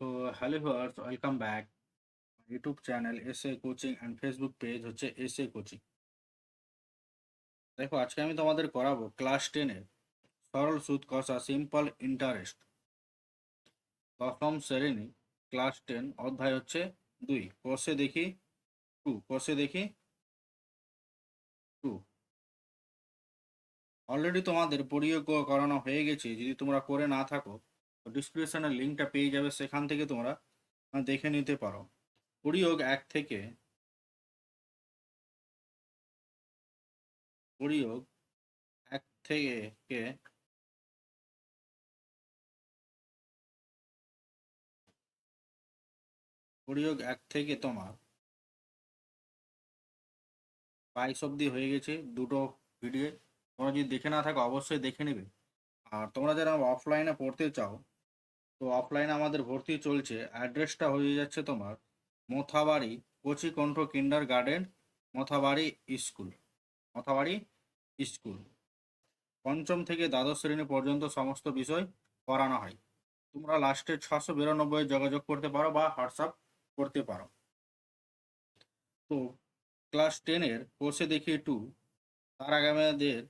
তো hello viewers, welcome back. YouTube channel SA coaching and Facebook page হচ্ছে SA coaching. দেখো, আজকে আমি তোমাদের করাবো ক্লাস 10-এর সরল সুদ কষা সিম্পল ইন্টারেস্ট, দশম শ্রেণী, ক্লাস 10, অধ্যায় হচ্ছে 2, কোষে দেখি 2। অলরেডি তোমাদের প্রয়োগ করানো হয়ে গেছে। যদি তোমরা করে না থাকো তো ডিসক্রিপশনের লিঙ্কটা পেয়ে যাবে, সেখান থেকে তোমরা দেখে নিতে পারো। প্রয়োগ এক থেকে প্রয়োগ এক থেকে প্রয়োগ এক থেকে তোমার 22 অব্দি হয়ে গেছে দুটো ভিডিও। তোমরা যদি দেখে না থাকো অবশ্যই দেখে নেবে। আর তোমরা যারা অফলাইনে পড়তে চাও, তো অফলাইনে আমাদের ভর্তি চলছে। অ্যাড্রেসটা হয়ে যাচ্ছে তোমার Mothabari Kochikantha kindergarten, Mothabari school, Mothabari school. পঞ্চম থেকে দ্বাদশ শ্রেণী পর্যন্ত সমস্ত বিষয় পড়ানো হয়। তোমরা লাস্টে 692 যোগাযোগ করতে পারো বা হোয়াটসঅ্যাপ করতে পারো। তো ক্লাস 10-এর কোর্সে দেখি 2, তার আগে আমাদের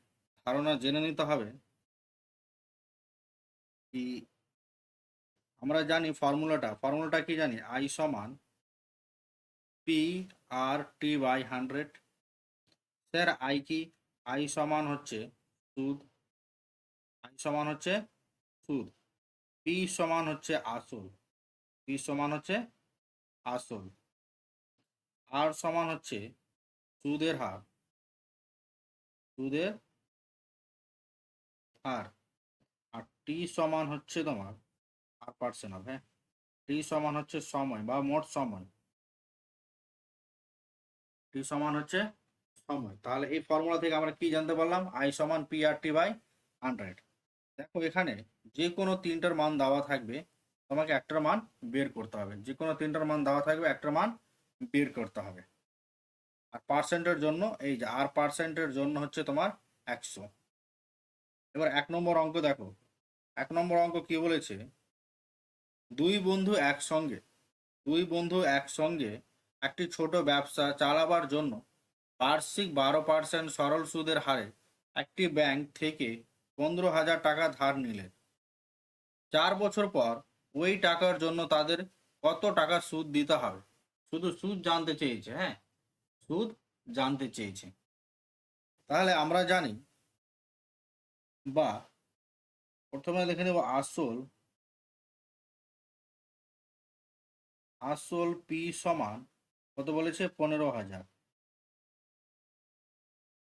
ধারণা জেনে নিতে হবে কি। আমরা জানি ফর্মুলাটা কি জানি, আই সমান P R T by 100। Sir I কি? আই সমান হচ্ছে সুদ, আই সমান হচ্ছে সুদ, পি সমান হচ্ছে আসল, পি সমান হচ্ছে আসল, আর সমান হচ্ছে সুদের হার, সুদের হার, আর টি সমান হচ্ছে তোমার আর পার্সেন্ট অফ, হ্যাঁ, টি সমান হচ্ছে সময় বা মোট সময়, টি সমান হচ্ছে সময়। তাহলে এই ফর্মুলা থেকে আমরা কি জানতে পারলাম? আই সমান পি আর টি বাই 100। দেখো, এখানে যে কোনো তিনটার মান দেওয়া থাকবে, তোমাকে একটার মান বের করতে হবে। যে কোনো তিনটার মান দেওয়া থাকবে, একটার মান বের করতে হবে। আর পার্সেন্টের জন্য এই যে আর পার্সেন্টের জন্য হচ্ছে তোমার 100। এবার 1 নম্বর অঙ্ক দেখো। 1 নম্বর অঙ্ক কি বলেছে? দুই বন্ধু একসঙ্গে দুই বন্ধু একসঙ্গে একটি ছোট ব্যবসা চালাবার জন্য বার্ষিক 12% সরল সুদের হারে একটি ব্যাংক থেকে 15,000 টাকা ধার নিলেন। 4 বছর পর ওই টাকার জন্য তাদের কত টাকা সুদ দিতে হবে? শুধু সুদ জানতে চেয়েছে, হ্যাঁ, সুদ জানতে চেয়েছে। তাহলে আমরা জানি, বা প্রথমে দেখে নেব আসল। আসল পি সমান কত বলেছে? 15,000,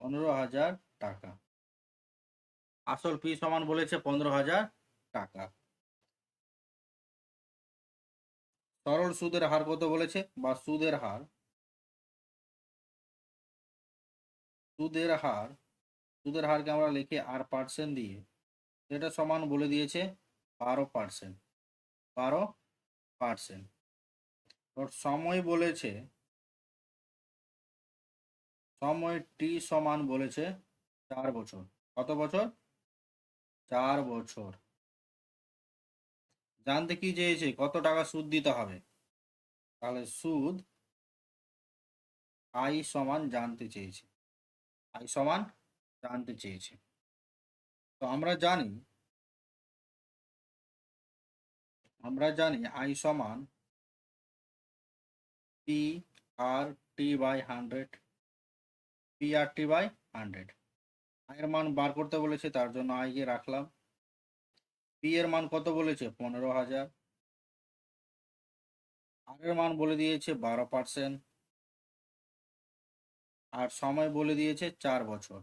15,000 টাকা। আসল পি সমান বলেছে 15,000 টাকা। সরল সুদের হার কত বলেছে? বা সুদের হার সুদের হারকে আমরা লিখি আর পার্সেন্ট দিয়ে, সেটা সমান বলে দিয়েছে 12%, 12%। ওর সময় বলেছে, সময় টি সমান বলেছে 4 বছর। কত বছর? 4 বছর। জানতে কি চেয়েছে? কত টাকা সুদ দিতে হবে। তাহলে সুদ আই সমান জানতে চেয়েছে, আই সমান জানতে চেয়েছে। তো আমরা জানি আই সমান P R T by 100, P R T by 100। আয়ের মান বার করতে বলেছে, তার জন্য আইকে রাখলাম। পি এর মান কত বলেছে? 15,000। আর এর মান বলে দিয়েছে 12%, আর সময় বলে দিয়েছে 4 বছর,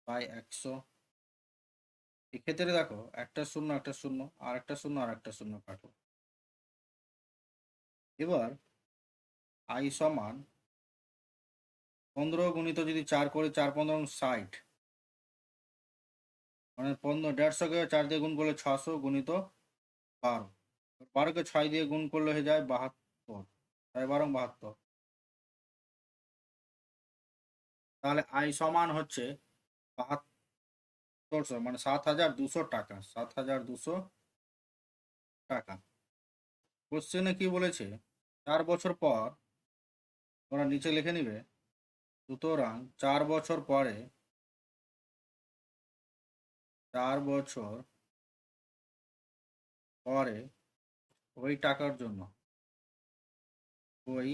বাই 100। এক্ষেত্রে দেখো, একটা শূন্য একটা শূন্য, আর একটা শূন্য আর একটা শূন্য কাটো। এবার আই সমান 15 গুণিত যদি 4 করি, 4 15 60, মানে 150কে 4 দিয়ে গুণ করলে 600 গুণিত 12, 12কে 6 দিয়ে গুণ করলে হয়ে যায় 72, 6 12 72। তাহলে আই সমান হচ্ছে 7200, মানে 7,200 টাকা, 7,200 টাকা। কোশ্চেনে কি বলেছে 4 বছর পর, ওরা নিচে লিখে নিবে, সুতরাং 4 বছর পরে 4 বছর পরে ওই টাকার জন্য ওই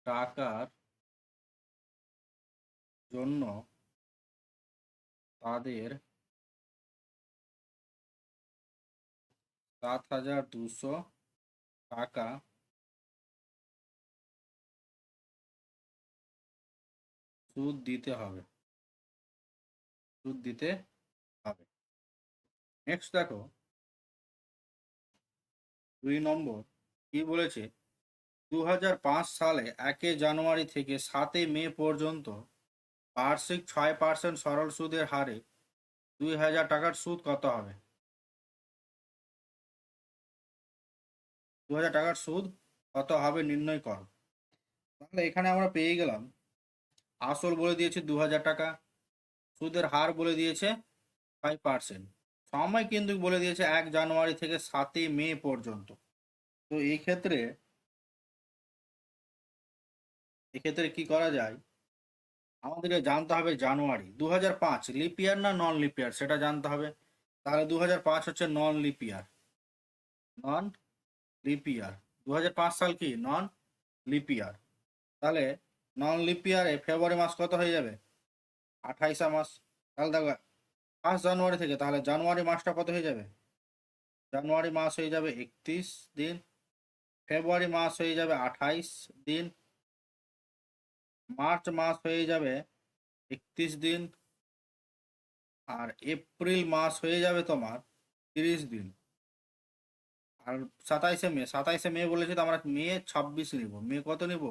টাকার জন্য তাদের 7,200 টাকা সুদ দিতে হবে, সুদ দিতে হবে। নেক্সট দেখো 2 নম্বর কি বলেছে, 2005 সালে 1 জানুয়ারি থেকে 7 মে পর্যন্ত বার্ষিক 6% সরল সুদের হারে 2,000 টাকার সুদ কত হবে? 2,000 টাকার সুদ কত হবে নির্ণয় করো। তাহলে এখানে আমরা পেয়ে গেলাম, আসল বলে দিয়েছে 2,000 টাকা, সুদের হার বলে দিয়েছে 5%, সময় কিন্তু বলে দিয়েছে 1 জানুয়ারি থেকে 7 মে পর্যন্ত। তো এক্ষেত্রে কি করা যায়, আমাদেরকে জানতে হবে জানুয়ারি 2005 লিপ ইয়ার না নন লিপ ইয়ার সেটা জানতে হবে। তাহলে 2005 হচ্ছে নন লিপ ইয়ার, নন লিপ ইয়ার। 2005 সাল কি নন লিপ ইয়ার। তাহলে নন লিপ ইয়ারে ফেব্রুয়ারি মাস কত হয়ে যাবে? 28 মাস। তাহলে দেখো 1 জানুয়ারি থেকে, তাহলে জানুয়ারি মাসটা কত হয়ে যাবে? জানুয়ারি মাস হয়ে যাবে 31 দিন, ফেব্রুয়ারি মাস হয়ে যাবে 28 দিন, মার্চ মাস হয়ে যাবে 31 দিন, আর এপ্রিল মাস হয়ে যাবে তোমার 30 দিন, আর 27 মে বলেছে তো আমরা মে 26 নিব। মে কত নিব?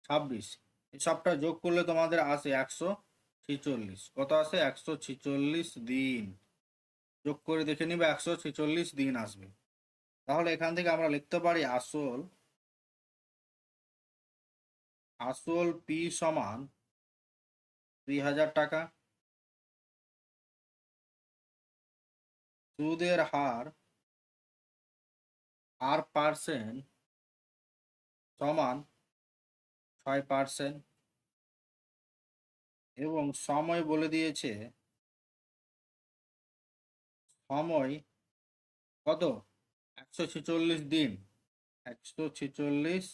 26। এই সবটা যোগ করলে তোমাদের আসে 146। কত আসে? 146 দিন। যোগ করে দেখে নিবে 146 দিন আসবে। তাহলে এখান থেকে আমরা লিখতে পারি আসল পি সমান 2,000 টাকা, সুদের হার পার্সেন্ট সমান 6%, এবং সময় বলে দিয়েছে, সময় কত? 146 দিন। 146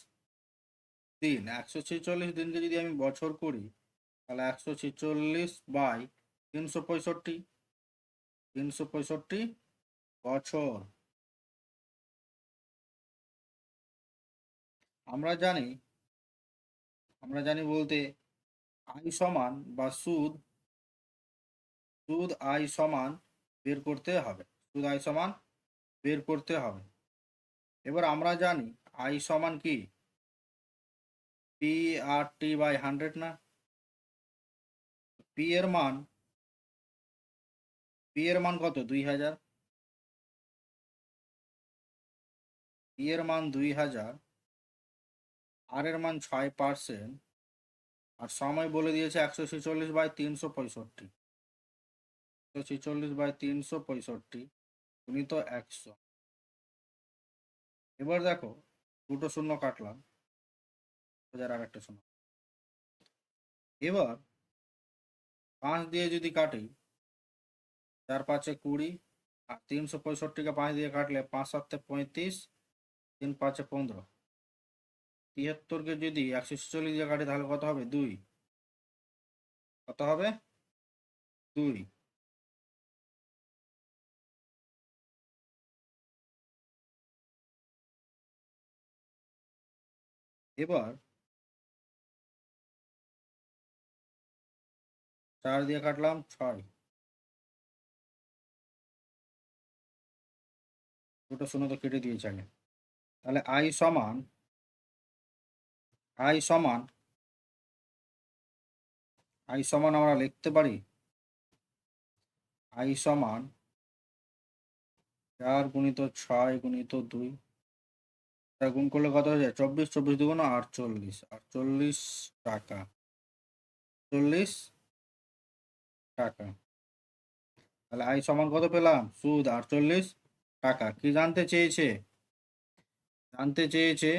দিন, 146 দিনকে যদি আমি বছর করি, তাহলে 146/365, 365 বছর। আমরা জানি বলতে আয় সমান বা সুদ আয় সমান বের করতে হবে, সুদ আয় সমান বের করতে হবে। এবার আমরা জানি আয় সমান কি PRT/100 না? পি এর মান কত? 2,000। পি এর মান 2,000, আর এর মান 6%, আর সময় বলে দিয়েছে 146/365, 146/365 গুণিত 100। এবার দেখো দুটো শূন্য কাটলাম, আর একটা শূন্য। এবার 5 দিয়ে যদি কাটি, 4 5 20, আর 365কে 5 দিয়ে কাটলে 5 7 35, 3 5 15। 73কে যদি 146 দিয়ে কাটি তাহলে কত হবে? 2। কত হবে? 2। এবার 4 দিয়ে কাটলাম 6, দুটো শূন্য তো কেটে দিয়েছে আগে। তাহলে আই সমান আমরা লিখতে পারি আই সমান 4 গুণিত 6 গুণিত 2, গুণ করলে কত হয়ে যায়? 24, 24 দুগুণ 48, 48 টাকা, 40 টাকা। তাহলে আই সমান কত পেলাম? সুদ 48 টাকা। কি জানতে চেয়েছে? জানতে চেয়েছে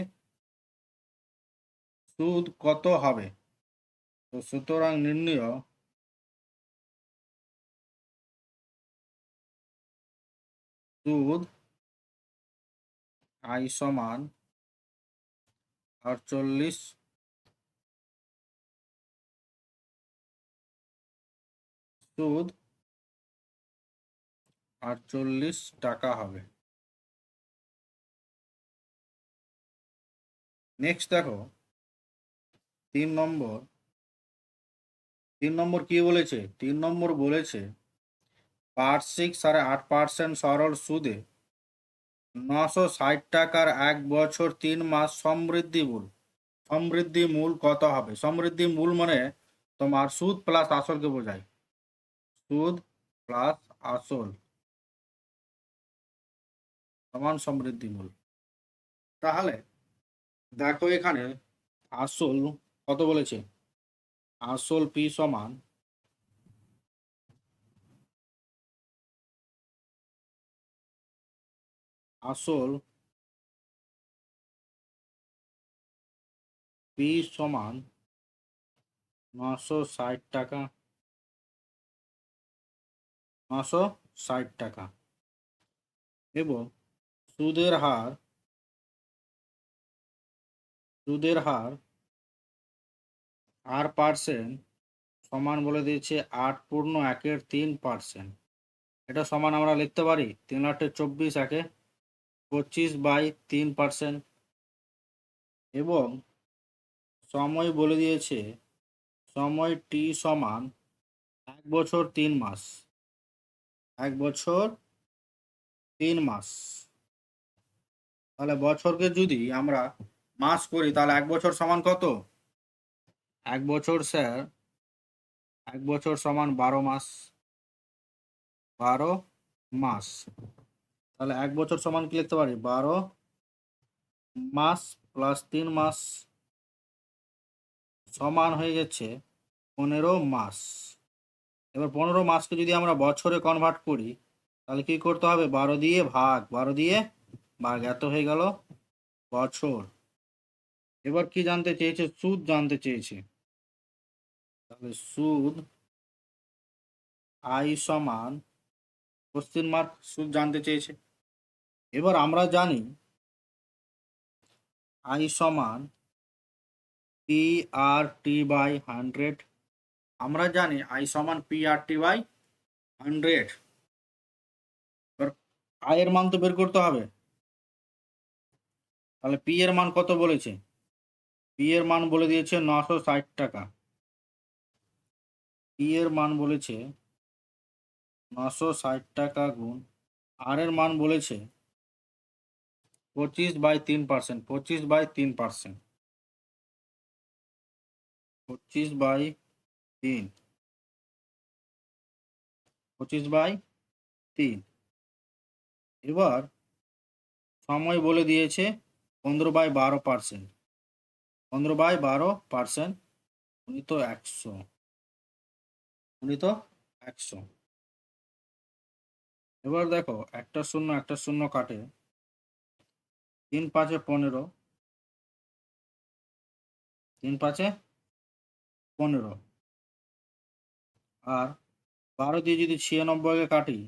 সুদ কত হবে। তো সুতরাং নির্ণয় সুদ আই সমান 48 সুদ 48 টাকা হবে। নেক্সট দেখো 3 নম্বর। 3 নম্বর কি বলেছে? 3 নম্বর বলেছে বার্ষিক 8.5% সরল সুদে 960 টাকার 1 বছর 3 মাস সমৃদ্ধি মূল। সমৃদ্ধি মূল কত হবে? সমৃদ্ধি মূল মানে তোমার সুদ প্লাস আসলকে বোঝায়। সুদ প্লাস আসল সমান সমৃদ্ধি মূল। তাহলে দেখো এখানে আসল কত বলেছে? আসল পি সমান আসল পি সমান 960 টাকা। 960 টাকা এবং সুদের হার সুদের হার 8% সমান বলে দিয়েছে 8.1/3%। এটা সমান আমরা লিখতে পারি 3/24 একে 25/3%। এবং সময় বলে দিয়েছে সময় টি সমান 1 বছর 3 মাস। 1 বছর 3 মাস। তাহলে বছরকে যদি আমরা মাস করি তাহলে 1 বছর সমান কত? 1 বছর স্যার 1 বছর সমান 12 মাস। 12 মাস। তাহলে 1 বছর সমান কি লিখতে পারি? 12 মাস প্লাস 3 মাস সমান হয়ে যাচ্ছে 15 মাস। এবার 15 মাসকে যদি আমরা বছরে কনভার্ট করি তাহলে কি করতে হবে? 12 দিয়ে ভাগ, 12 দিয়ে ভাগ, এত হয়ে গেল বছর। এবার কি জানতে চেয়েছে? সুদ জানতে চেয়েছে। তাহলে সুদ আই সমান কোশ্চেন মার্ক সুদ জানতে চেয়েছে। এবার আমরা জানি আই সমান পি আর টি বাই 100। আমরা জানি আই সমান পি আর টি বাই 100। এবার আয়ের মান তো বের করতে হবে। তাহলে পি এর মান কত বলেছে? পি এর মান বলে দিয়েছে 960 টাকা। পি এর মান বলেছে 960 টাকা গুণ আর এর মান বলেছে 25/3%। 25/3%। 25/3। 25/3। এবার সময় বলে দিয়েছে 15/12%। 15/12% গুণিত 100। গুণিত 100। এবার দেখো একটা শূন্য কাটে। 3 × 5 = 15। 3 × 5 = 15। আর 12 দিয়ে যদি 96-কে কাটি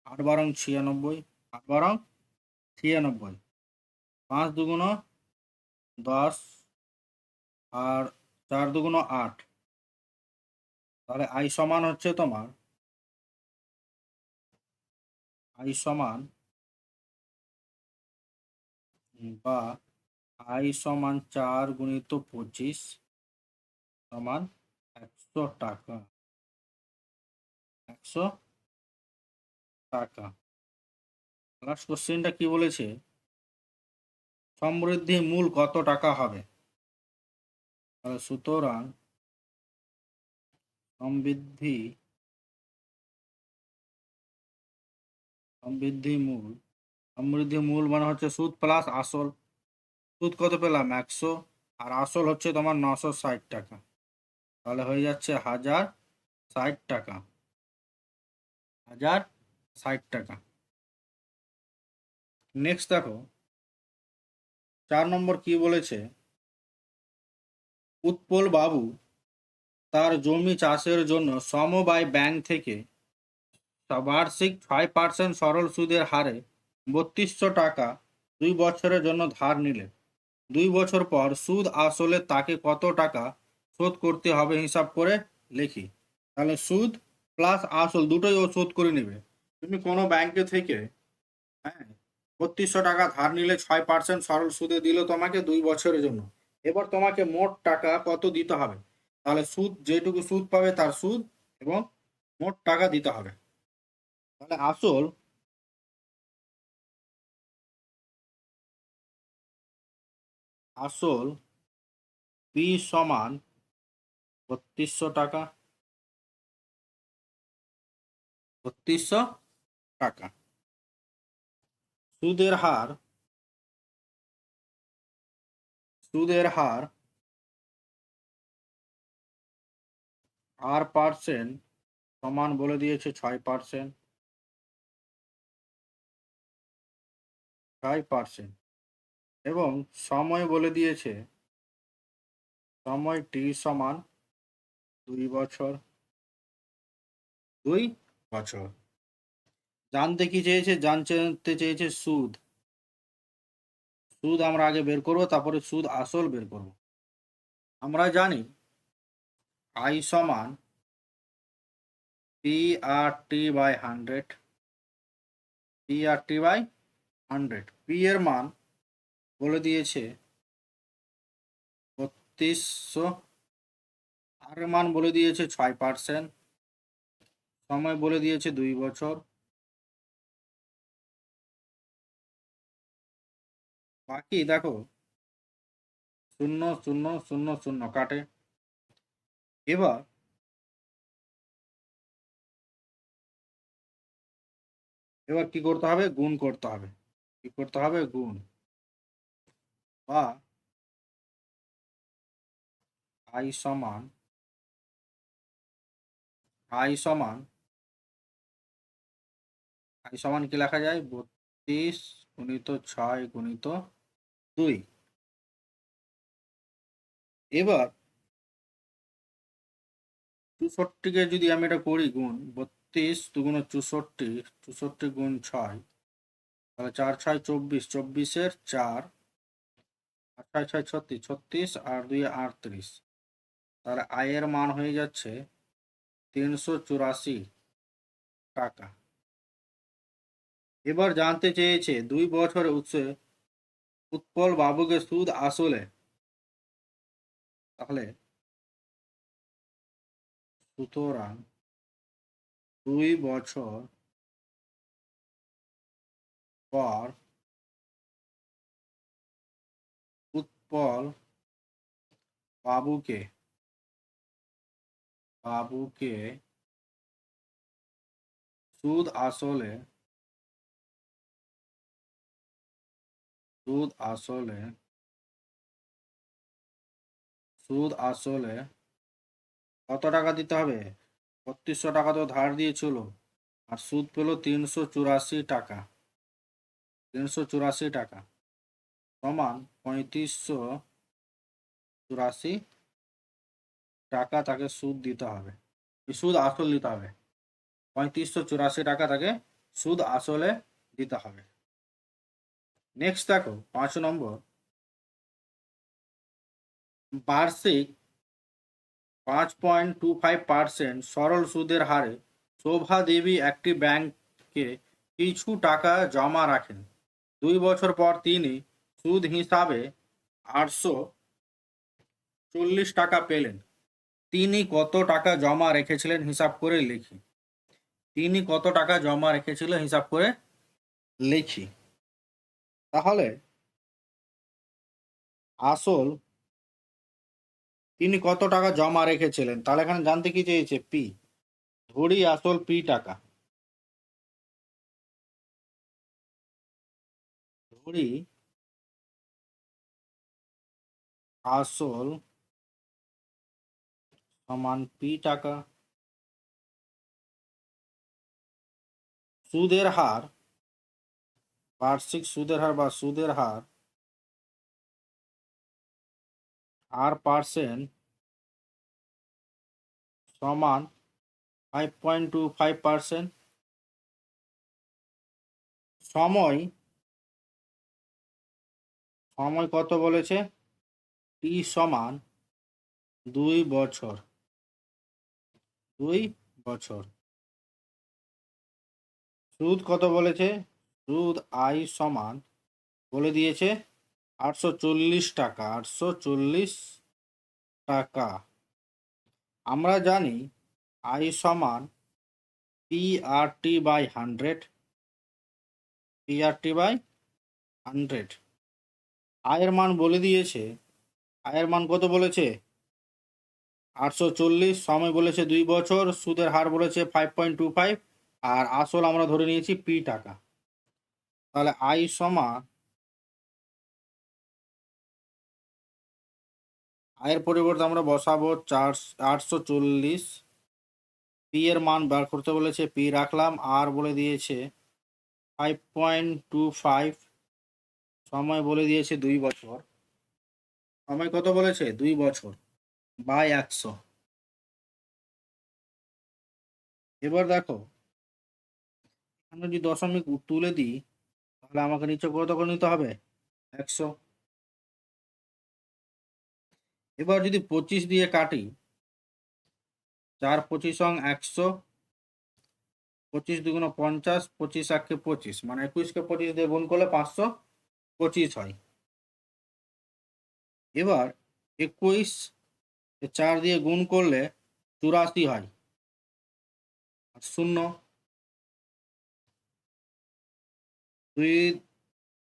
8 × 96। 8 × 96। 5 × 2 = 10 আর 4 × 2 = 8। তাহলে আই সমান হচ্ছে তোমার আই সমান বা আই সমান 4 × 25 সমান 100 টাকা। 100 টাকা। লাস্ট কোশ্চেনটা কি বলেছে? সমৃদ্ধি মূল কত টাকা হবে? তাহলে সুতরাং সমৃদ্ধি সমৃদ্ধি মূল মানে হচ্ছে সুদ প্লাস আসল। সুদ কত পেলাম? 100। আর আসল হচ্ছে তোমার 960 টাকা। তাহলে হয়ে যাচ্ছে 1000 টাকা, 1060 টাকা। নেক্সট দেখো 4 নম্বর কি বলেছে, উৎপল বাবু তার জমি চাষের জন্য সমবায় ব্যাংক থেকে বার্ষিক 5% সরল সুদের হারে 3200 টাকা 2 বছরের জন্য ধার নিলেন। 2 বছর পর সুদ আসলে তাকে কত টাকা শোধ করতে হবে হিসাব করে লিখি। তাহলে সুদ প্লাস আসল দুটোই ও শোধ করে নেবে। তুমি কোনো ব্যাংকে থেকে, হ্যাঁ, 3200 টাকা ধার নিলে 6% সরল সুদে দিল তোমাকে 2 বছরের জন্য। এবার তোমাকে মোট টাকা কত দিতে হবে, তাহলে সুদ যেটুকু সুদ পাবে তার সুদ এবং মোট টাকা দিতে হবে। তাহলে আসল পি সমান 3200 টাকা, 3200 টাকা। সুদের হার, সুদের হার পার্সেন্ট সমান বলে দিয়েছে 6%, 6%। এবং সময় বলে দিয়েছে, সময় টি সমান 2 বছর, 2 বছর। জানতে কি চেয়েছে, জানতে চেয়েছে সুদ। সুদ আমরা আগে বের করব, তারপরে সুদ আসল বের করব। আমরা জানি আই সমান P R T by 100, P R T by 100। P এর মান বলে দিয়েছে 3200, আর এর মান বলে দিয়েছে 6%, সময় বলে দিয়েছে 2 বছর। বাকি দেখো 0 0 0 0 কাটে। এবার কি করতে হবে, গুণ করতে হবে। কি করতে হবে, গুণ। বা আই সমান, আই সমান, আই সমান কি লেখা যায়, 32 গুণিত 6 গুণিত 2। এবার 64কে যদি আমি এটা করি গুণ, 32 দুগুণ 64, 64 গুণ 6, তাহলে 4 6 24, 24-এর 4, 6 6 36, 36 আর 2 38। তাহলে আয়ের মান হয়ে যাচ্ছে 384 টাকা। এবার জানতে চেয়েছে 2 বছরে উৎপল বাবুকে সুদ আসলে, তাহলে সুতরাং 2 বছর পর উৎপল বাবুকে, সুদ আসলে, সুদ আসলে, সুদ আসলে কত টাকা দিতে হবে, 3200 টাকা তো ধার দিয়েছিল, আর সুদ পেল 384 টাকা, 384 টাকা সমান 3584 টাকা তাকে সুদ দিতে হবে, সুদ আসল দিতে হবে। 3584 টাকা তাকে সুদ আসলে দিতে হবে। নেক্সট দেখো 5 নম্বর, বার্ষিক 5.25% সরল সুদের হারে শোভা দেবী একটি ব্যাংকে কিছু টাকা জমা রাখেন। 2 বছর পর তিনি সুদ হিসাবে 840 টাকা পেলেন। তিনি কত টাকা জমা রেখেছিলেন হিসাব করে লিখি। তিনি কত টাকা জমা রেখেছিলেন হিসাব করে লিখি। তাহলে আসল, তিনি কত টাকা জমা রেখেছিলেন, তাহলে এখানে জানতে কি চেয়েছে, পি। ধরি আসল পি টাকা, ধরি আসল সমান পি টাকা। সুদের হার, বার্ষিক সুদের হার বা সুদের হার R% সমান 5.25%। সময়, সময় কত বলেছে? টি সমান 2 বছর, 2 বছর। সুদ কত বলেছে? সুদ আই সমান বলে দিয়েছে 840 টাকা, 840 টাকা। আমরা জানি আই সমান PRT/100, PRT/100। আয়ের মান বলে দিয়েছে, আয়ের মান কত বলেছে? 840, সময় বলেছে 2 বছর, সুদের হার বলেছে 5.25, আর আসল আমরা ধরে নিয়েছি পি টাকা। তাহলে আই সমান, আয়ের পরিবর্তে আমরা বসাবো 840, পি এর মান বার করতে বলেছে, পি রাখলাম, আর বলে দিয়েছে 5.25, সময় বলে দিয়েছে 2 বছর, সময় কত বলেছে? 2 বছর, বাই 100। এবার দেখো, আমি যদি দশমিক তুলে দিই তাহলে আমাকে নিচে কত করে নিতে হবে? 100। এবার যদি 25 দিয়ে কাটি, 4×25=100, 25×2 = 50, 25×1 = 25, মানে 21কে 25 দিয়ে গুণ করলে 525 হয়। এবার 21 4 দিয়ে গুণ করলে 84 হয়, আর 0, 2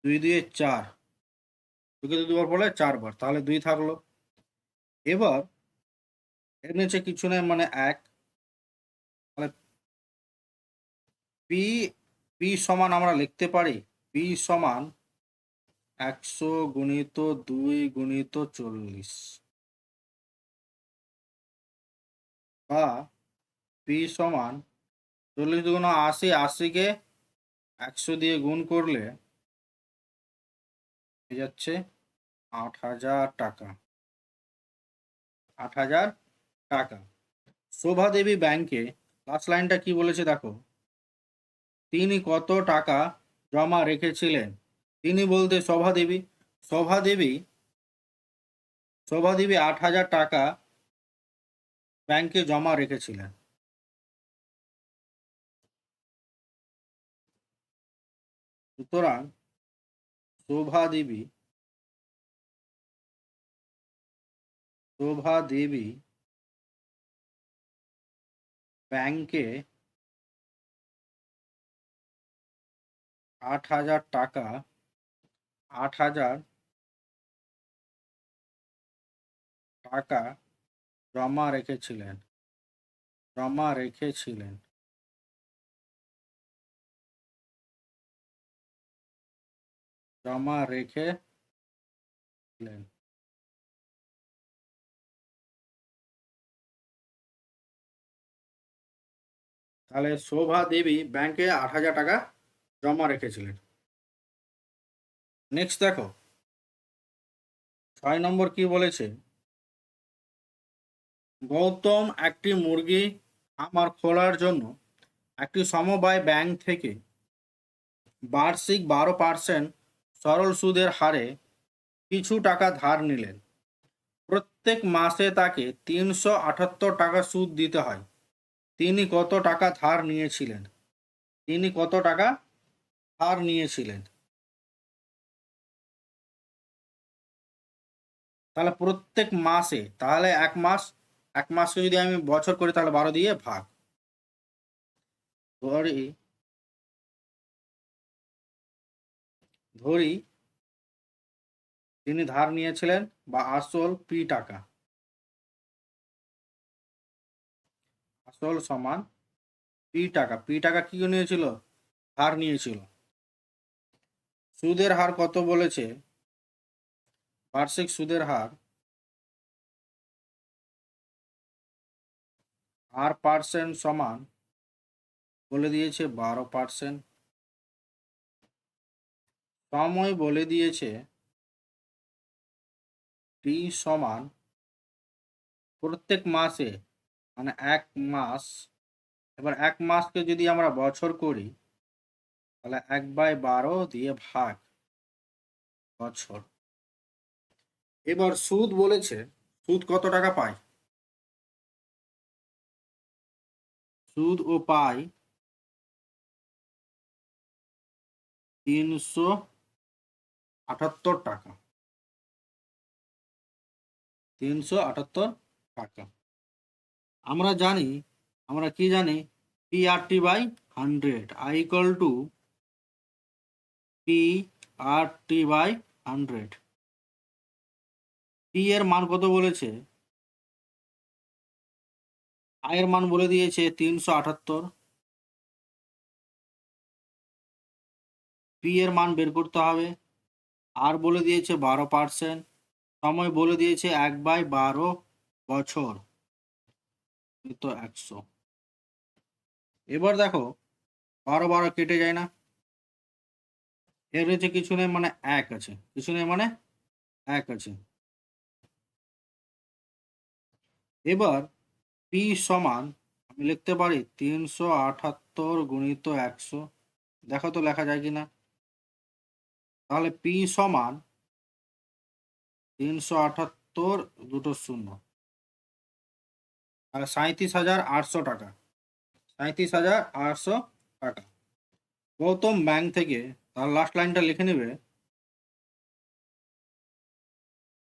2 দিয়ে 4, 2কে 2 বার পড়লে 4 বার, তাহলে 2 থাকলো। এবার এর নিচে কিছু নেই, মানে 1, তাহলে পি, পি সমান আমরা লিখতে পারি পি সমান 100×2×40, বা পি সমান 40×80, 80কে 100 দিয়ে গুণ করলে হয়ে যাচ্ছে 8000 টাকা, 8000 টাকা। শোভা দেবী ব্যাংকে, লাস্ট লাইনটা কি বলেছে দেখো, তিনি কত টাকা জমা রেখেছিলেন? তিনি বলতে শোভা দেবী, শোভা দেবী, শোভা দেবী 8000 টাকা ব্যাংকে জমা রেখেছিলেন। সুতরাং শোভা দেবী, শোভা দেবী ব্যাংকে 8000 টাকা, 8000 টাকা জমা রেখেছিলেন, জমা রেখেছিলেন, জমা রেখেছিলেন। তাহলে শোভা দেবী ব্যাংকে 8000 টাকা জমা রেখেছিলেন। নেক্সট দেখো 6 নম্বর কি বলেছে, গৌতম একটি মুরগি খামার খোলার জন্য একটি সমবায় ব্যাংক থেকে বার্ষিক 12% সরল সুদের হারে কিছু টাকা ধার নিলেন। প্রত্যেক মাসে তাকে 378 টাকা সুদ দিতে হয়। তিনি কত টাকা ধার নিয়েছিলেন? তিনি কত টাকা ধার নিয়েছিলেন? তাহলে প্রত্যেক মাসে, তাহলে এক মাসকে যদি আমি বছর করি তাহলে 12 দিয়ে ভাগ। ধরি ধরি তিনি ধার নিয়েছিলেন, বা আসল পি টাকা, আসল সমান পি টাকা, পি টাকা কি নিয়েছিল? ধার নিয়েছিল। সুদের হার কত বলেছে? বার্ষিক সুদের হার R% সমান বলে দিয়েছে 12%, সময় বলে দিয়েছে টি সমান প্রত্যেক মাসে, মানে 1 মাস। এবার 1 মাসকে যদি আমরা বছর করি তাহলে 1/12 দিয়ে ভাগ বছর। এবার সুদ বলেছে, সুদ কত টাকা পায়? সুদ ও পায় 378 টাকা, 378 টাকা। আমরা জানি, আমরা কি জানি, PRT/100, I equal to PRT/100। P এর মান কত বলেছে? I এর মান বলে দিয়েছে 378, P এর মান বের করতে হবে, আর বলে দিয়েছে 12%, সময় বলে দিয়েছে 1/12 বছর, তো 100। এবার দেখো 12 কেটে যায় না, এর রয়েছে কিছু নেই মানে 1 আছে, কিছু নেই মানে 1 আছে। এবার P সমান আমি লিখতে পারি 378 গুণিত 100, দেখো তো লেখা যায় কিনা। তাহলে P সমান 378 দুটো শূন্য, আর 37,800 টাকা, 37,800 টাকা। গৌতম ব্যাংক থেকে, তার লাস্ট লাইনটা লিখে নেবে,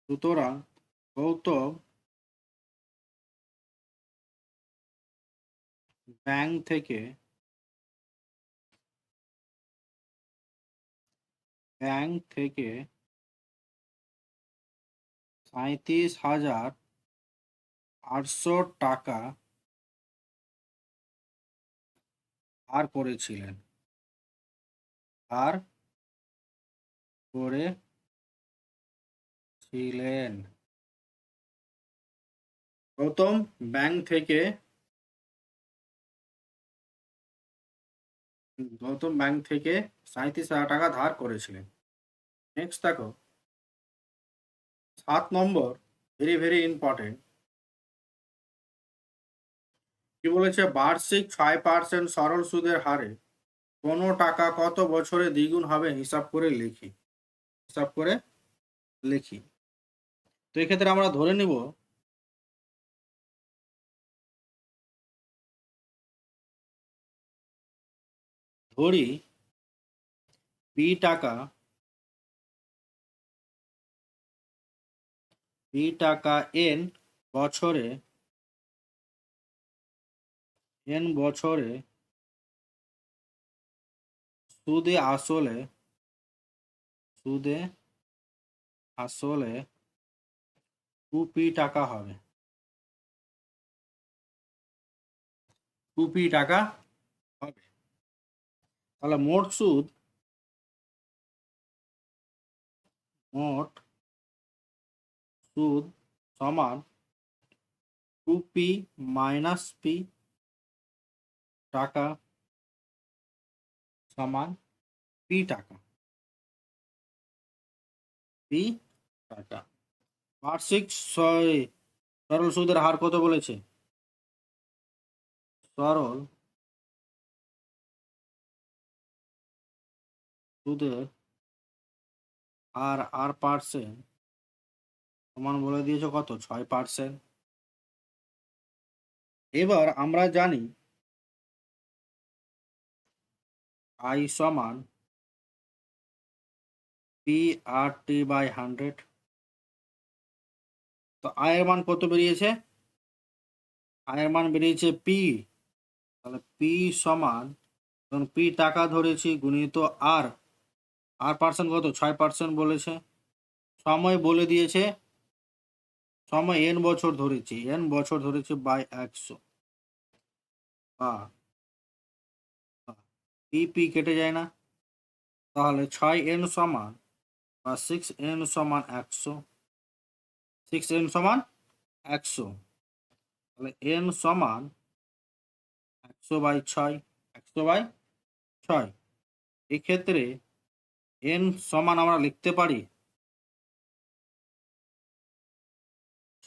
সুতরাং গৌতম ব্যাংক থেকে 37,800 টাকা ধার করেছিলেন, ধার করেছিলেন। গৌতম ব্যাংক থেকে 37,000 টাকা ধার করেছিলেন। নেক্সট দেখো 7 নম্বর, ভেরি ভেরি ইম্পর্টেন্ট। কি বলেছে? বার্ষিক 6% সরল সুদের হারে কোনো টাকা কত বছরে দ্বিগুণ হবে হিসাব করে লিখি, হিসাব করে লিখি। তো এক্ষেত্রে আমরা ধরে নিব ধরি পি টাকা n বছরে, সুদে আসলে 2p টাকা হবে, 2p টাকা হবে। তাহলে মোট সুদ সমান 2p মাইনাস p টাকা সমান p টাকা, p টাকা। বার্ষিক সরল সুদের হার কত বলেছে? সরল সুদের হার r% সমান বলে দিয়েছে কত? 6%। এবার আমরা জানি I সমান PRT/100। তো I এর মান কত বেরিয়েছে? I এর মান বেরিয়েছে P। তাহলে P সমান, যখন P টাকা ধরেছি, গুণিত আর পার্সেন্ট কত? 6% বলেছে। সময় বলে দিয়েছে, সময় n বছর ধরেছি, বাই 100, বা p কেটে যায় না, তাহলে 6n সমান বা 6n সমান 100, 6n সমান 100। তাহলে n সমান 100/6, 100/6। এক্ষেত্রে n সমান আমরা লিখতে পারি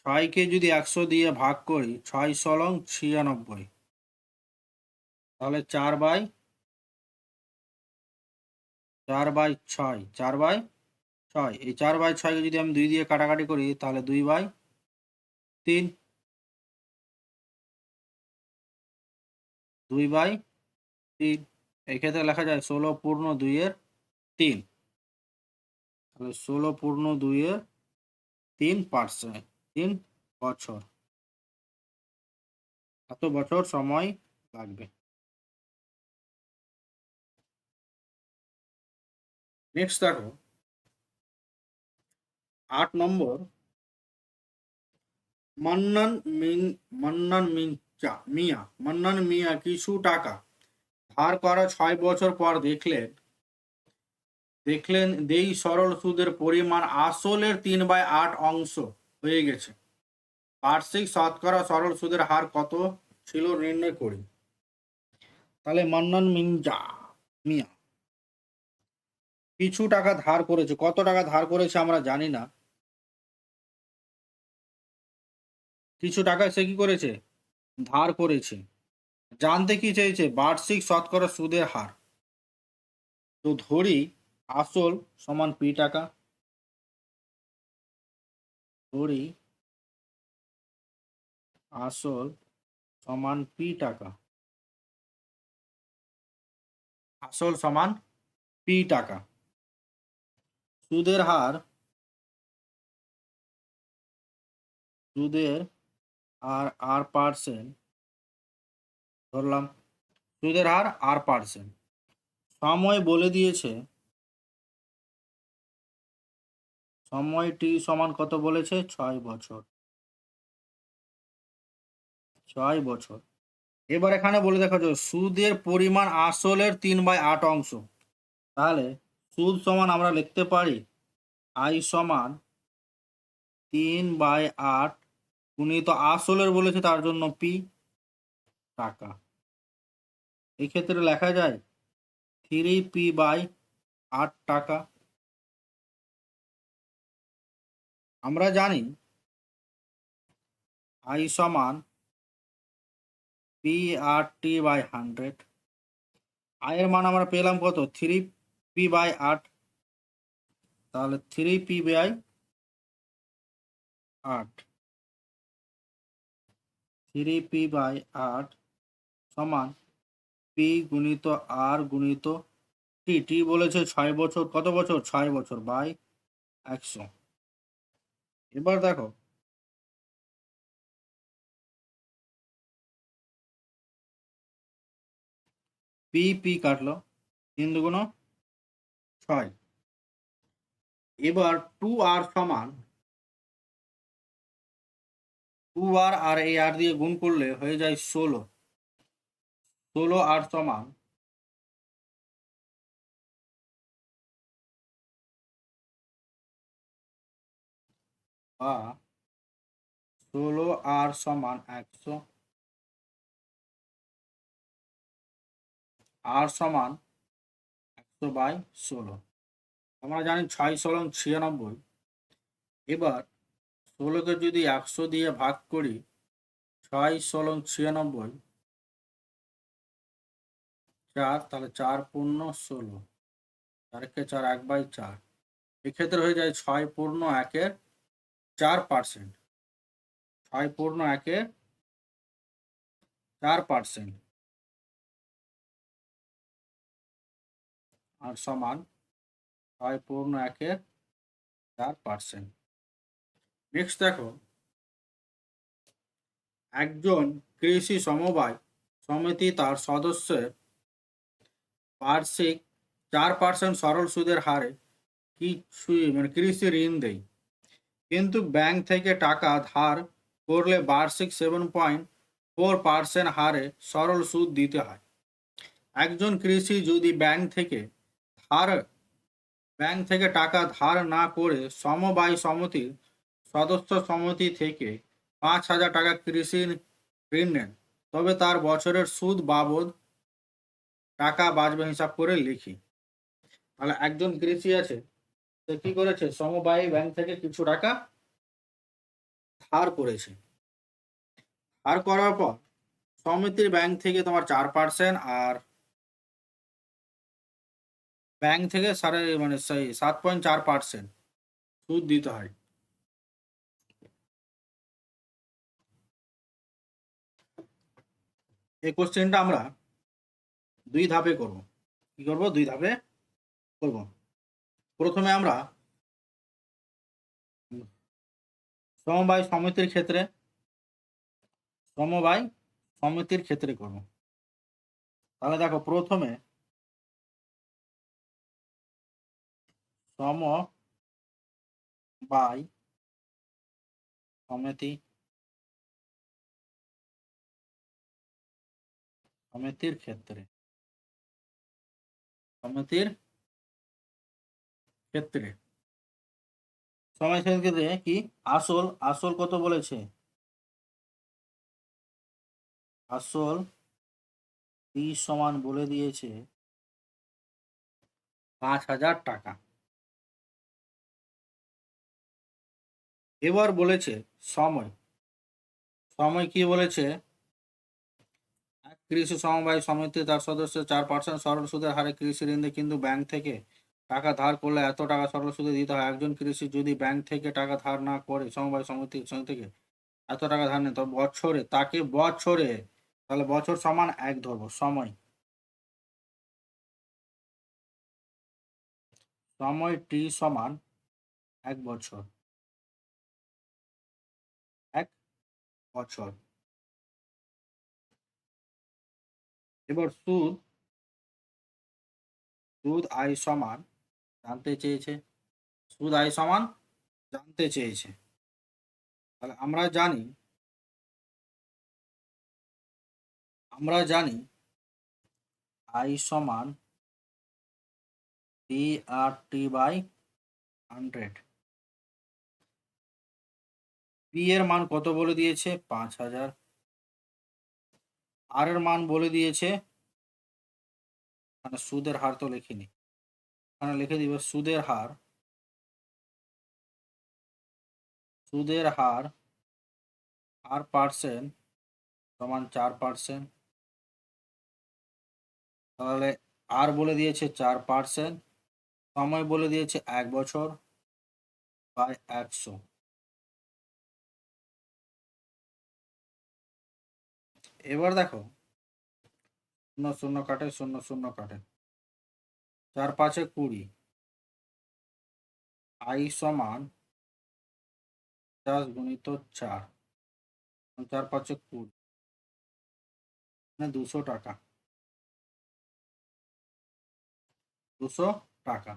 6কে যদি 100 দিয়ে ভাগ করি 6×96, তাহলে 4/6, 4/6 এই 4/6কে যদি আমি 2 দিয়ে কাটাকাটি করি তাহলে 2/3, 2/3। এক্ষেত্রে লেখা যায় 16/2-3, তাহলে 16/2-3%, 3 বছর, এত বছর সময় লাগবে। নেক্সট দেখো 8 নম্বর, মান্নান মিয়া কিছু টাকা ধার করা 6 বছর পর দেখলেন দেই সরল সুদের পরিমাণ আসলের 3/8 অংশ হয়ে গেছে। বার্ষিক শতকরা সরল সুদের হার কত ছিল নির্ণয় করি। তাহলে মান্নান মিয়া কিছু টাকা ধার করেছে, কত টাকা ধার করেছে আমরা জানি না, কিছু টাকা সে কি করেছে, ধার করেছে। জানতে কি চেয়েছে, বার্ষিক শতকরা সুদের হার। তো ধরি আসল সমান পি টাকা, ধরি আসল সমান পি টাকা, আসল সমান পি টাকা। সুদের হার, সুদের আর পার্সেন্ট, ধরলাম সুদের হার r%। সময় বলে দিয়েছে, সময়টি সমান কত বলেছে, 6 বছর, 6 বছর। এবার এখানে বলে দেখা যায় সুদের পরিমাণ আসলের 3/8 অংশ। তাহলে সুদ সমান আমরা লিখতে পারি i সমান 3/8 গুণিত আসলের বলেছে তার জন্য পি টাকা। এক্ষেত্রে লেখা যায় 3p/8 টাকা। আমরা জানি i সমান p/100। আয়ের মান আমরা পেলাম কত, 3p/8, তাহলে 3p/8, 3p/8 সমান পি গুণিত আর গুণিত টি। টি বলেছে 6 বছর, কত বছর, 6 বছর, বাই 100। এবার দেখো পি কাটলো, 3 দুগুণ 6। এবার 2r সমান 2r আর এই আর দিয়ে গুণ করলে হয়ে যায় 16। 16r সমান বা 16r সমান 100, r সমান 100/16। আমরা জানি 6×16 = 96। এবার 16কে যদি 100 দিয়ে ভাগ করি, 6×16 4, তাহলে 4×16, 4-কে 4, 1/4। এক্ষেত্রে হয়ে যায় 6×1-এর 4%, 6×1-এর 4%, আর সমান 6×1-এর 4%। নেক্সট দেখো একজন কৃষি সমবায় সমিতি তার সদস্যের বার্ষিক 4% সরল সুদের হারে কৃষি ঋণ দেয়, কিন্তু ব্যাংক থেকে টাকা ধার করলে বার্ষিক 7.4% হারে সরল সুদ দিতে হয়। একজন কৃষি যদি ব্যাংক থেকে টাকা ধার না করে সমবায় সমিতির সদস্য সমিতি থেকে 5,000 টাকা কৃষি ঋণ নেন, তবে তার বছরের সুদ বাবদ টাকা বাঁচবে হিসাব করে লিখি। তাহলে একজন কৃষি আছে, সে কি করেছে, সমবায়ী ব্যাংক থেকে কিছু টাকা ধার করেছে। ধার করার পর সমিতির ব্যাংক থেকে তোমার 4%, আর ব্যাংক থেকে মানে সেই 7.4% সুদ দিতে হয়। এই কোশ্চেনটা আমরা 2 ধাপে করব। কি করব? 2 ধাপে করব। প্রথমে আমরা সমবায় সমিতির ক্ষেত্রে সমবায় সমিতির ক্ষেত্রে করব। তাহলে দেখো, প্রথমে সমবায় সমিতি সমিতির ক্ষেত্রে সমিতির ক্ষেত্রে সময় ক্ষেত্রে কি আসল আসল কত বলেছে? আসল পি সমান বলে দিয়েছে 5,000 টাকা। এবার বলেছে সময়। সময় কি বলেছে? এক কৃষি সমবায় সমিতি তার সদস্য 4% সরল সুদের হারে কৃষি ঋণ দেয়, কিন্তু ব্যাংক থেকে টাকা ধার করলে এত টাকা সরল সুদে দিতে হয়। একজন কৃষি যদি ব্যাংক থেকে টাকা ধার না করে সমবায় সমিতি থেকে এত টাকা ধার নেয়, তবে বছরে, তাহলে বছর সমান 1 ধরবো। সময় টি সমান 1 বছর। 1 বছর। এবার সুদ সুদ আয় সমান জানতে চেয়েছে। সুদ আয় সমান জানতে চেয়েছে। তাহলে আমরা জানি আই সমান PRT/100। পি এর মান কত বলে দিয়েছে? 5,000। আর এর মান বলে দিয়েছে, মানে সুদের হার তো লিখিনি, এখানে লিখে দিব সুদের হার আর পার্সেন্ট সমান 4%। তাহলে আর বলে দিয়েছে 4%, সময় বলে দিয়েছে 1 বছর বাই 100। এবার দেখো, 0 0 কাটে, 0 0 কাটে, 4×5=20। আই সমান 50 × 4, 4×5=20, মানে 200 টাকা। 200 টাকা।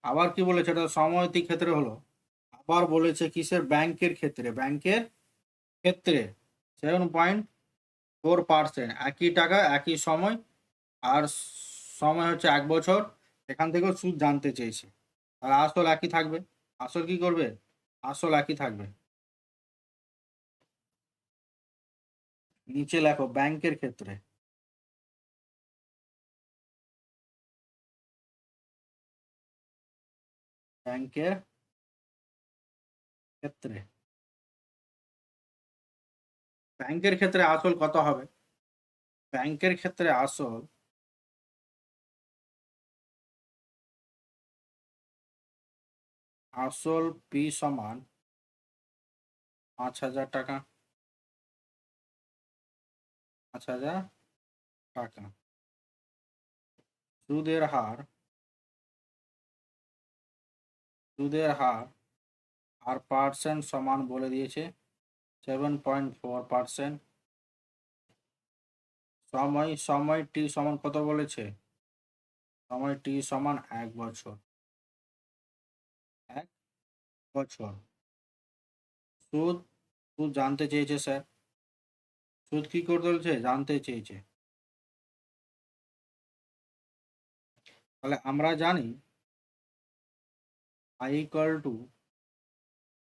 আবার কি বলেছে? এটা সময়ান্তী ক্ষেত্রে হলো। আবার বলেছে কিসের? ব্যাংকের ক্ষেত্রে। ব্যাংকের ক্ষেত্রে 7.4%, একই টাকা একই সময়, আর সময় হচ্ছে 1 বছর। এখান থেকেও সুদ জানতে চেয়েছে। আর আসল একই থাকবে। আসল কি করবে? আসল একই থাকবে। নিচে লেখো ব্যাংকের ক্ষেত্রে। ব্যাংকের ক্ষেত্রে ব্যাংকের ক্ষেত্রে আসল কত হবে? ব্যাংকের ক্ষেত্রে আসল পি সমান 5,000 টাকা। 5,000 টাকা। সুদের হার আর পার্সেন্ট সমান বলে দিয়েছে 7.4%। সময় টি সমান কত বলেছে? সময় টি সমান 1 বছর। 1 বছর। সুদ সুদ জানতে চেয়েছে স্যার। সুদ কি করতে বলছে? জানতে চেয়েছে। তাহলে আমরা জানি I equal to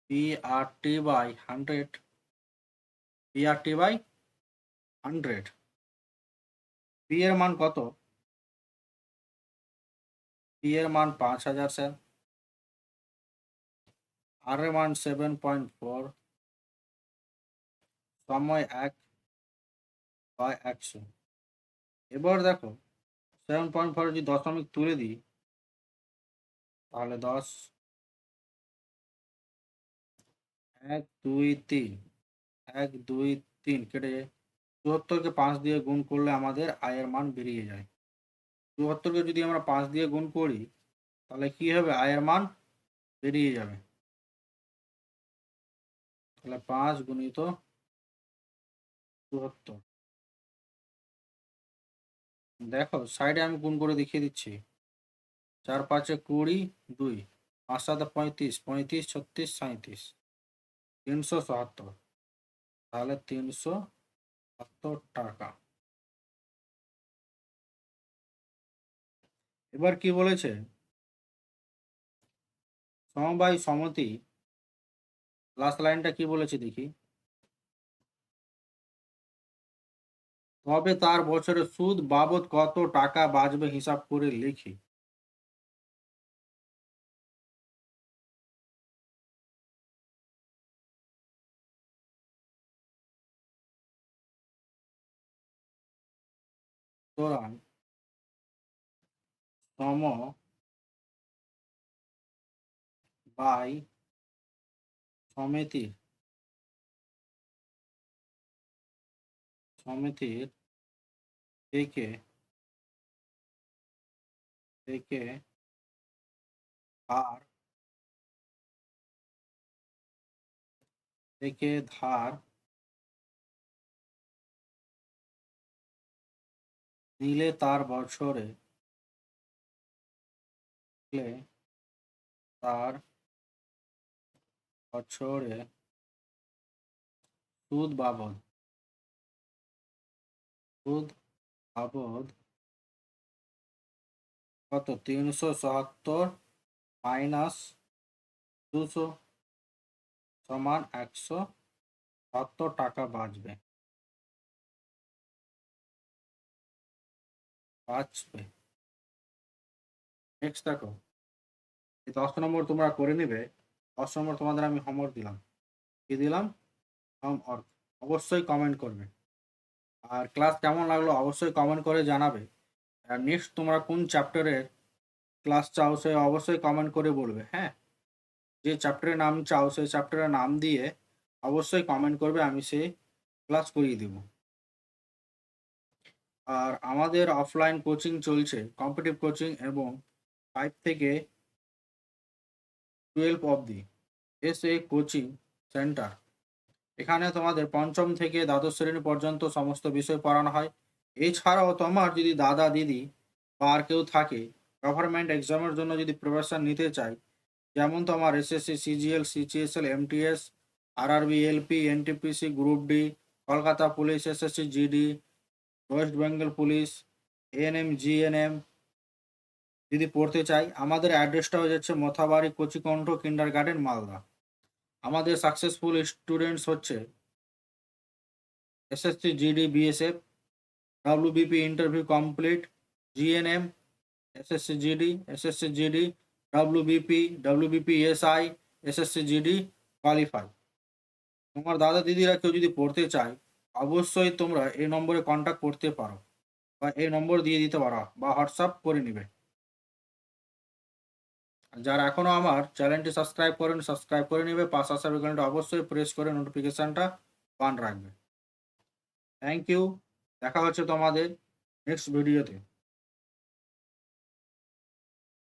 PRT/100। PRT/100 P এর মান কত? পি এর মান 5,000 স্যার। আর এর মান 7.4, সময় 1/100। এবার দেখো 7.4 যদি দশমিক তুলে দিই তাহলে 10, 1 2 3, 1 2 3 কেটে 74কে 5 দিয়ে গুণ করলে আমাদের আয়ের মান বেরিয়ে যায়। 74কে যদি আমরা 5 দিয়ে গুণ করি তাহলে কি হবে? আয়ের মান বেরিয়ে যাবে। তাহলে 5 গুণিত 74। দেখো সাইডে আমি গুণ করে দেখিয়ে দিচ্ছি। 4 5 20, 2, 5 7 35, 35 36 37, 377। তাহলে 377 টাকা। এবার কি বলেছে? সমবায় সমিতি, লাস্ট লাইনটা কি বলেছে দেখি। তবে তার বছরে সুদ বাবদ কত টাকা বাঁচবে হিসাব করে লিখি। সুতরাং সমবায় সমিতির থেকে ধার নিলে তার বছরে সুদ বাবদ কত? 377 মাইনাস 200 সমান 170 টাকা বাঁচবে। নেক্সট দেখো, এই 10 নম্বর তোমরা করে নিবে। 10 নম্বর তোমাদের আমি হোমওয়ার্ক দিলাম। কি দিলাম? হোমওয়ার্ক। অবশ্যই কমেন্ট করবে। আর ক্লাস কেমন লাগলো অবশ্যই কমেন্ট করে জানাবে। আর নেক্সট তোমরা কোন চ্যাপ্টারের ক্লাস চাও সে অবশ্যই কমেন্ট করে বলবে। হ্যাঁ, যে চ্যাপ্টারের নাম চাও সেই চ্যাপ্টারের নাম দিয়ে অবশ্যই কমেন্ট করবে, আমি সেই ক্লাস করিয়ে দেব। আর আমাদের অফলাইন কোচিং চলছে, কম্পিটিটিভ কোচিং, এবং 5 থেকে 12 অবধি এসে কোচিং সেন্টার। এখানে তোমাদের পঞ্চম থেকে দ্বাদশ শ্রেণী পর্যন্ত সমস্ত বিষয় পড়ানো হয়। এছাড়াও তোমার যদি দাদা দিদি বা আর কেউ থাকে গভর্নমেন্ট এক্সামের জন্য যদি প্রিপারেশন নিতে চায়, যেমন তোমার SSC, CGL, সিজিএসএল, MTS, RRB, LP, NTPC, group D, Kolkata police, SSC GD, West Bengal police, ANM, GNM যদি পড়তে চাই, আমাদের অ্যাড্রেসটা হয়ে যাচ্ছে মোথাবাড়ি কচিকণ্ঠ কিন্ডার গার্ডেন, মালদা। আমাদের সাকসেসফুল স্টুডেন্টস হচ্ছে SSC GD BSF, WBP interview complete, GNM, SSC GD, SSC GD, WBP SI, SSC GD qualify. তোমার দাদা দিদিরা কেউ যদি পড়তে চায় অবশ্যই তোমরা এই নম্বরে কন্ট্যাক্ট করতে পারো, বা এই নম্বর দিয়ে দিতে পারো, বা হোয়াটসঅ্যাপ করে নিবে। যারা এখনো আমার চ্যানেলটি সাবস্ক্রাইব করেন সাবস্ক্রাইব করে নেবে, পাশে আসা বেল আইকনটা অবশ্যই প্রেস করে নোটিফিকেশনটা অন রাখবে। Thank you. দেখা হচ্ছে তোমাদের নেক্সট ভিডিওতে।